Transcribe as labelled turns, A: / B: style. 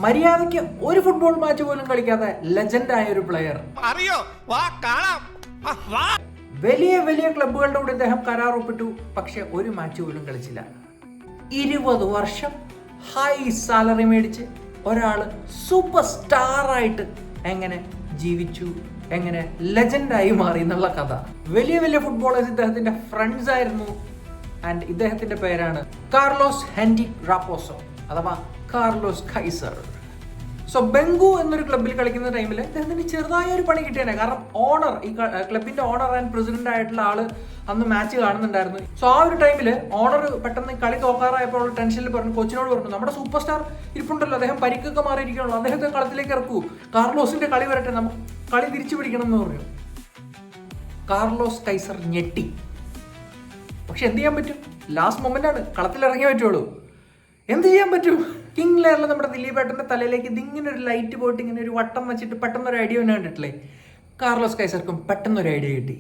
A: മര്യാദയ്ക്ക് ഒരു football match പോലും കളിക്കാത്ത ലെജൻഡായ ഒരു പ്ലെയർ.
B: അറിയോ, വാ കാണാം.
A: വലിയ വലിയ ക്ലബ്ബുകളുടെ കൂടെ ഇദ്ദേഹം കരാർ ഒപ്പിട്ടു, പക്ഷെ ഒരു മാച്ച് പോലും കളിച്ചില്ല. 20 വർഷം ഹൈ സാലറി മേടിച്ച് ഒരാള് സൂപ്പർ സ്റ്റാർ ആയിട്ട് എങ്ങനെ ജീവിച്ചു, എങ്ങനെ ലെജൻഡായി മാറി എന്നുള്ള കഥ. വലിയ വലിയ ഫുട്ബോളേഴ്സ് ഇദ്ദേഹത്തിന്റെ ഫ്രണ്ട്സ് ആയിരുന്നു. ആൻഡ് ഇദ്ദേഹത്തിന്റെ പേരാണ് കാർലോസ് ഹെൻറിക് റാപ്പോസോ അഥവാ കാർലോസ് കൈസർ. സോ ബെങ്കു എന്നൊരു ക്ലബ്ബിൽ കളിക്കുന്ന ടൈമിൽ ഇദ്ദേഹത്തിന് ചെറുതായ ഒരു പണി കിട്ടിയാണ്. കാരണം ഓണർ, ഈ ക്ലബിന്റെ ഓണർ ആൻഡ് പ്രസിഡന്റ് ആയിട്ടുള്ള ആള് അന്ന് മാച്ച് കാണുന്നുണ്ടായിരുന്നു. സോ ആ ഒരു ടൈമിൽ ഓണർ പെട്ടെന്ന് കളി തോക്കാറായപ്പോൾ ടെൻഷനിൽ പറഞ്ഞു, കോച്ചിനോട് പറഞ്ഞു, നമ്മുടെ സൂപ്പർ സ്റ്റാർ ഇരിപ്പുണ്ടല്ലോ, അദ്ദേഹം പരിക്കൊക്കെ മാറിയിരിക്കണല്ലോ, അദ്ദേഹത്തെ കളത്തിലേക്ക് ഇറക്കൂ, കാർലോസിന്റെ കളി വരട്ടെ, നമുക്ക് കളി തിരിച്ചു പിടിക്കണം എന്ന് പറഞ്ഞു. കാർലോസ് കൈസർ ഞെട്ടി. പക്ഷെ എന്ത് ചെയ്യാൻ പറ്റും? ലാസ്റ്റ് മൊമെന്റ് ആണ്, കളത്തിൽ ഇറങ്ങി പറ്റുള്ളൂ. എന്ത് ചെയ്യാൻ പറ്റും? കിങ് ലെയറിൽ നമ്മുടെ ദിലീപേട്ടന്റെ തലയിലേക്ക് ഇതിങ്ങനെ ഒരു ലൈറ്റ് പോയിട്ട് ഇങ്ങനെ ഒരു വട്ടം വെച്ചിട്ട് പെട്ടെന്നൊരു ഐഡിയ തന്നെ കണ്ടിട്ടില്ലേ? കാർലോസ് കൈസർക്കും പെട്ടെന്നൊരു ഐഡിയ കിട്ടി.